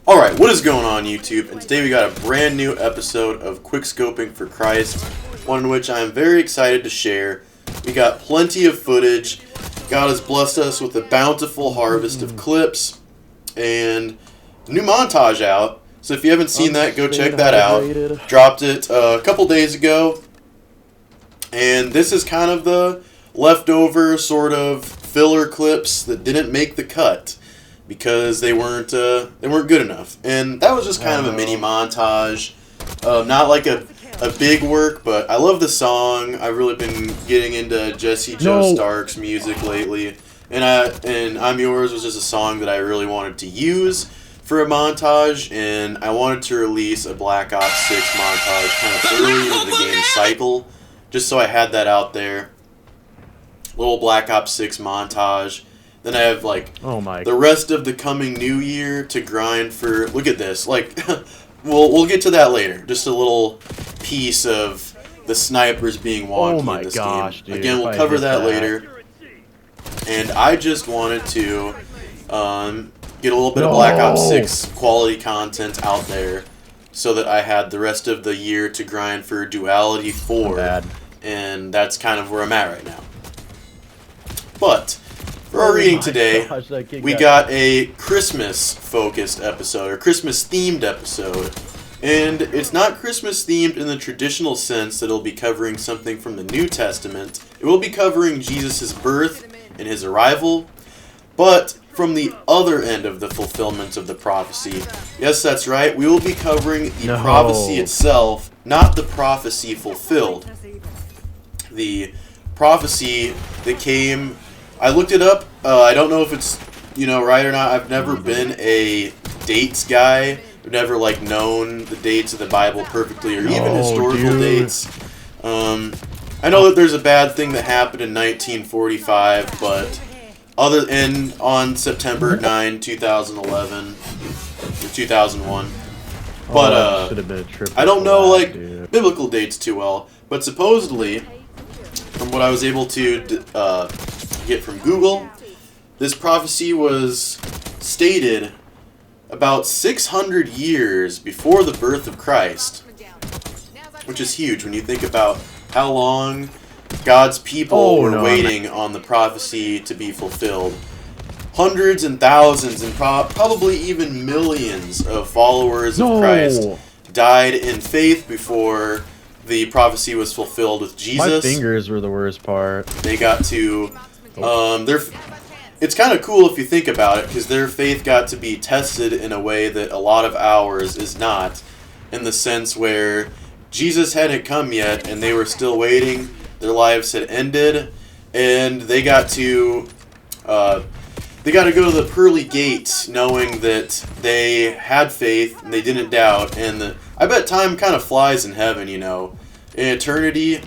Alright, what is going on YouTube? And today we got a brand new episode of Quickscoping for Christ, one in which I am very excited to share. We got plenty of footage. God has blessed us with a bountiful harvest of clips and a new montage out. So if you haven't seen that, go check that out. Dropped it a couple days ago. And this is kind of the leftover sort of filler clips that didn't make the cut because they weren't good enough. And that was just kind of a mini montage. Not like a big work, but I love the song. I've really been getting into Jesse Joe Stark's music lately. And I'm Yours was just a song that I really wanted to use for a montage, and I wanted to release a Black Ops 6 montage kind of early into the game cycle, just so I had that out there. Little Black Ops 6 montage. Then I have like the rest of the coming new year to grind for. Look at this. Like we'll get to that later. Just a little piece of the snipers being wonky in this game. Dude, again, we'll cover that later. And I just wanted to get a little bit of Black Ops 6 quality content out there so that I had the rest of the year to grind for Duality 4. And that's kind of where I'm at right now. But for our reading today, we got a Christmas-focused episode, or Christmas-themed episode. And it's not Christmas-themed in the traditional sense that it'll be covering something from the New Testament. It will be covering Jesus' birth and his arrival, but from the other end of the fulfillment of the prophecy. Yes, that's right. We will be covering the prophecy itself, not the prophecy fulfilled. The prophecy that came... I looked it up. I don't know if it's, right or not. I've never been a dates guy. I've never, known the dates of the Bible perfectly or even historical dates. I know that there's a bad thing that happened in 1945, but on September 9, 2011, or 2001. But, I don't know, biblical dates too well. But supposedly, from what I was able to get from Google, this prophecy was stated about 600 years before the birth of Christ, which is huge when you think about how long God's people were waiting on the prophecy to be fulfilled. Hundreds and thousands and probably even millions of followers of Christ died in faith before the prophecy was fulfilled with Jesus. My fingers were the worst part. They got to... it's kind of cool if you think about it, because their faith got to be tested in a way that a lot of ours is not, in the sense where Jesus hadn't come yet, and they were still waiting. Their lives had ended, and they got to go to the pearly gates, knowing that they had faith and they didn't doubt. And I bet time kind of flies in heaven, in eternity.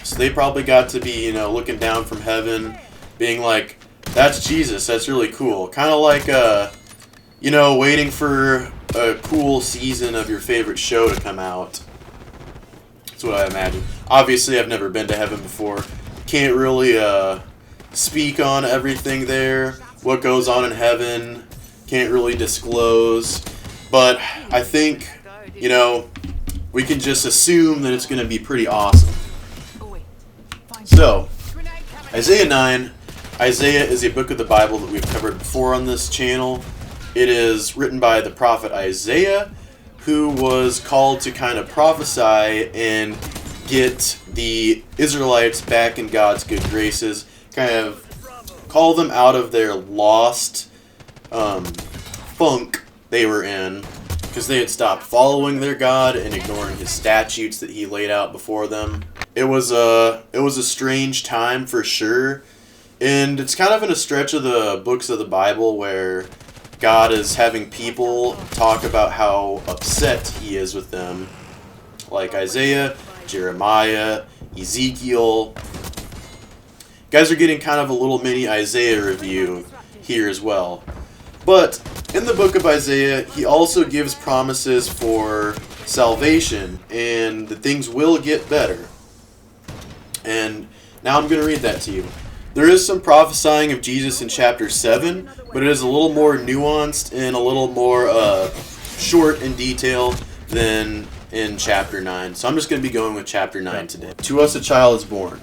So they probably got to be, looking down from heaven, being like, that's Jesus, that's really cool. Kind of like, waiting for a cool season of your favorite show to come out. That's what I imagine. Obviously, I've never been to heaven before. Can't really speak on everything there. What goes on in heaven, can't really disclose. But I think, we can just assume that it's going to be pretty awesome. So, Isaiah 9. Isaiah is a book of the Bible that we've covered before on this channel. It is written by the prophet Isaiah, who was called to kind of prophesy and get the Israelites back in God's good graces, kind of call them out of their lost funk they were in, because they had stopped following their God and ignoring his statutes that he laid out before them. It was a strange time for sure, and it's kind of in a stretch of the books of the Bible where God is having people talk about how upset he is with them, like Isaiah, Jeremiah, Ezekiel. You guys are getting kind of a little mini Isaiah review here as well. But in the book of Isaiah, he also gives promises for salvation and that things will get better. And now I'm going to read that to you. There is some prophesying of Jesus in chapter 7, but it is a little more nuanced and a little more short in detail than in chapter 9. So I'm just going to be going with chapter 9 today. To us a child is born.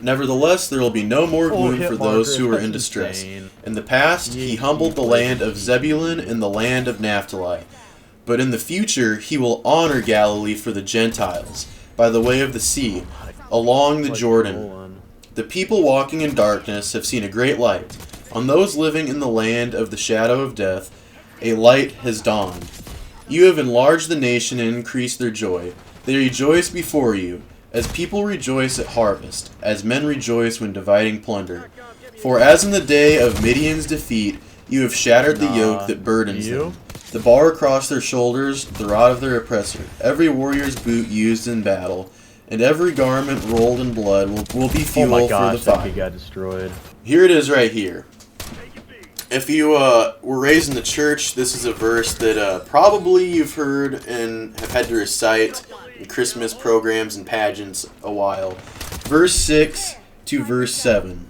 Nevertheless, there will be no more gloom for those who are in distress. In the past, he humbled the land of Zebulun and the land of Naphtali. But in the future, he will honor Galilee for the Gentiles, by the way of the sea, along the Jordan. The people walking in darkness have seen a great light. On those living in the land of the shadow of death, a light has dawned. You have enlarged the nation and increased their joy. They rejoice before you, as people rejoice at harvest, as men rejoice when dividing plunder. For as in the day of Midian's defeat, you have shattered the yoke that burdens them, the bar across their shoulders, the rod of their oppressor, every warrior's boot used in battle, and every garment rolled in blood will be fuel for the fire. That got destroyed. Here it is right here. If you were raised in the church, this is a verse that probably you've heard and have had to recite in Christmas programs and pageants a while. Verse 6 to verse 7.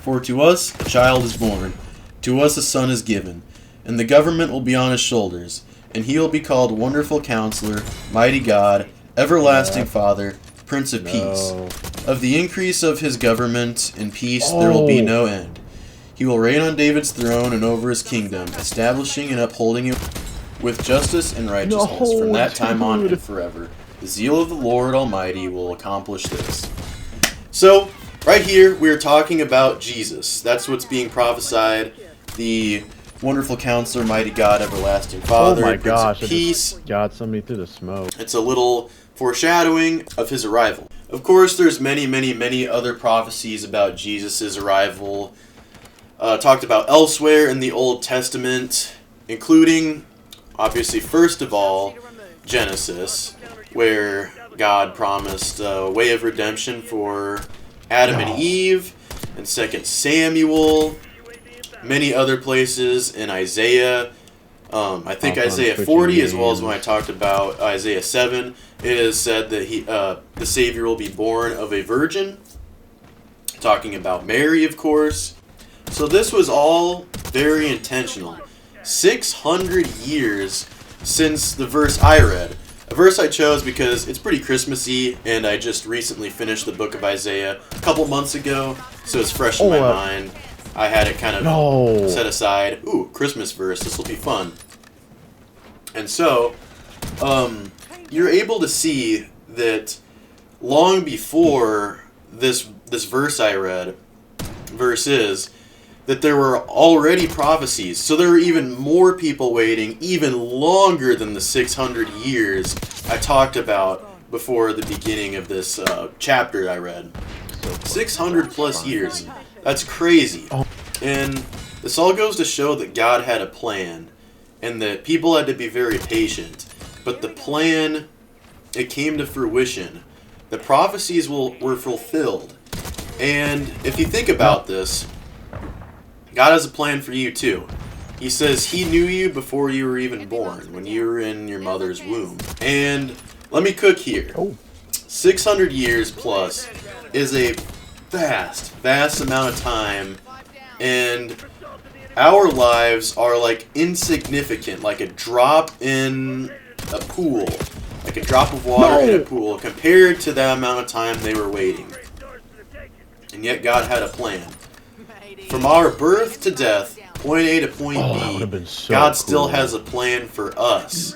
For to us a child is born, to us a son is given, and the government will be on his shoulders, and he will be called Wonderful Counselor, Mighty God, Everlasting Father, Prince of Peace. Of the increase of his government and peace there will be no end. He will reign on David's throne and over his kingdom, establishing and upholding it with justice and righteousness from that time on and forever. The zeal of the Lord Almighty will accomplish this. So, right here, we are talking about Jesus. That's what's being prophesied. The Wonderful Counselor, Mighty God, Everlasting Father, Prince of Peace. Got somebody through the smoke. It's a little foreshadowing of his arrival. Of course, there's many other prophecies about Jesus' arrival talked about elsewhere in the Old Testament, including, obviously, first of all, Genesis, where God promised a way of redemption for Adam and Eve, and 2 Samuel, many other places in Isaiah. I think Isaiah 40, as well as when I talked about Isaiah 7, it is said that the Savior will be born of a virgin, talking about Mary, of course. So this was all very intentional. 600 years since the verse I read. A verse I chose because it's pretty Christmassy, and I just recently finished the book of Isaiah a couple months ago, so it's fresh in my mind. I had it kind of set aside. Ooh, Christmas verse, this will be fun. And so, you're able to see that long before this verse I read, verses, that there were already prophecies. So there were even more people waiting, even longer than the 600 years I talked about before the beginning of this chapter I read. 600 plus years. That's crazy. And this all goes to show that God had a plan, and that people had to be very patient. But the plan, it came to fruition. The prophecies were fulfilled. And if you think about this, God has a plan for you too. He says He knew you before you were even born, when you were in your mother's womb. And let me cook here. 600 years plus is a vast amount of time, and our lives are like insignificant, like a drop in a pool, like a drop of water in a pool, compared to the amount of time they were waiting. And yet God had a plan. From our birth to death, point A to point B, God still has a plan for us.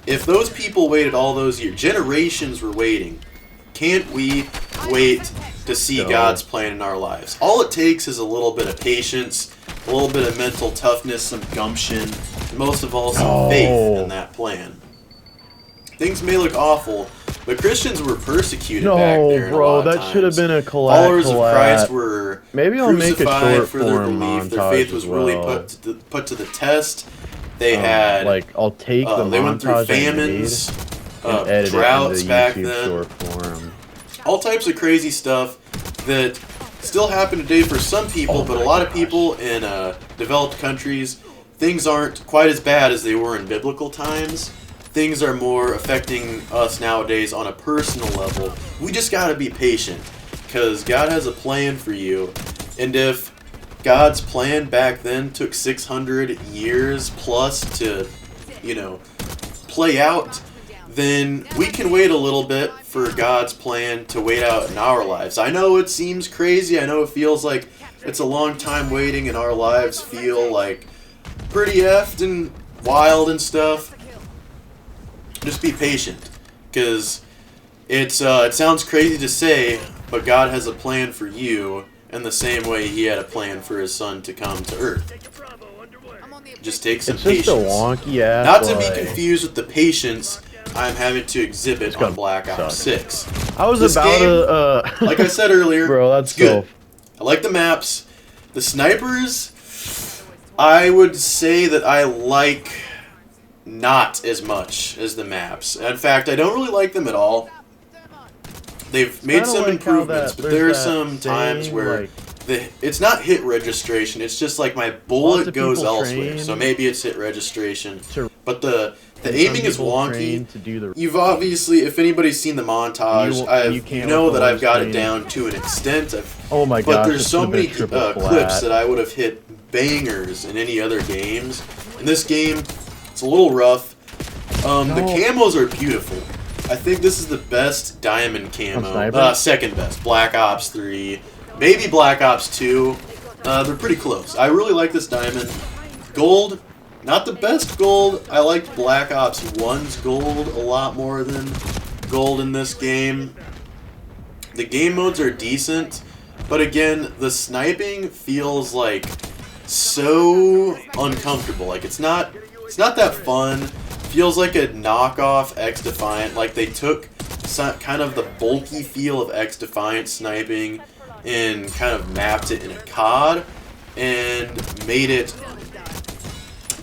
If those people waited all those years, generations were waiting, can't we wait to see God's plan in our lives? All it takes is a little bit of patience, a little bit of mental toughness, some gumption, and most of all, some faith in that plan. Things may look awful, but Christians were persecuted back there in a lot of times. That should have been a collab. Followers of Christ were crucified for their form belief. Their faith was really put to the test. They had I'll take the they went through famines, droughts back then, all types of crazy stuff that still happen today for some people, but a lot of people in developed countries, things aren't quite as bad as they were in biblical times. Things are more affecting us nowadays on a personal level. We just gotta be patient. because God has a plan for you. And if God's plan back then took 600 years plus to, you know, play out, then we can wait a little bit for God's plan to wait out in our lives. I know it seems crazy. I know it feels like it's a long time waiting, and our lives feel like pretty effed and wild and stuff. Just be patient, because it sounds crazy to say, but God has a plan for you in the same way He had a plan for His Son to come to Earth. Just take some patience. It's just a wonky ass. Not to be confused with the patience I'm having to exhibit on Black Ops 6. I was This about game, to, like I said earlier, bro, that's it's good. so... I like the maps. The snipers, I would say that I like not as much as the maps. In fact, I don't really like them at all. They've made some like improvements, but there are some times where it's not hit registration. It's just like my bullet goes elsewhere. So maybe it's hit registration. But the aiming is wonky. You've obviously, if anybody's seen the montage, you know that I've got it down to an extent. Oh my god! But there's so many clips that I would have hit bangers in any other games. In this game, it's a little rough. The camos are beautiful. I think this is the best diamond camo. Second best. Black Ops 3. Maybe Black Ops 2. They're pretty close. I really like this diamond. Gold. Not the best gold. I liked Black Ops 1's gold a lot more than gold in this game. The game modes are decent. But again, the sniping feels like so uncomfortable. Like it's not that fun. Feels like a knockoff X-Defiant. Like they took kind of the bulky feel of X-Defiant sniping and kind of mapped it in a COD and made it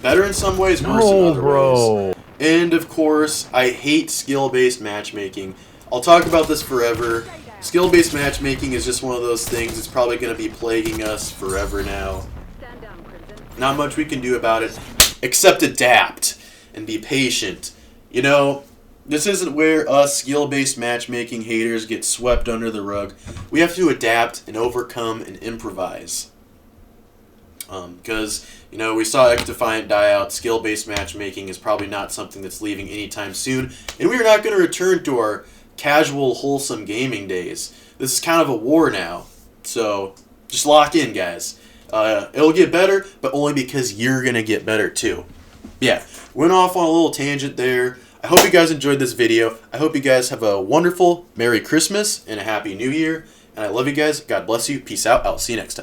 better in some ways, worse in other ways. And of course, I hate skill-based matchmaking. I'll talk about this forever. Skill-based matchmaking is just one of those things. It's probably going to be plaguing us forever now. Not much we can do about it except adapt and be patient. You know, this isn't where us skill-based matchmaking haters get swept under the rug. We have to adapt and overcome and improvise. Because, you know, we saw X-Defiant die out. Skill-based matchmaking is probably not something that's leaving anytime soon. And we are not going to return to our casual, wholesome gaming days. This is kind of a war now. So, just lock in, guys. It'll get better, but only because you're going to get better, too. Yeah, went off on a little tangent there. I hope you guys enjoyed this video. I hope you guys have a wonderful Merry Christmas and a Happy New Year. And I love you guys. God bless you. Peace out. I'll see you next time.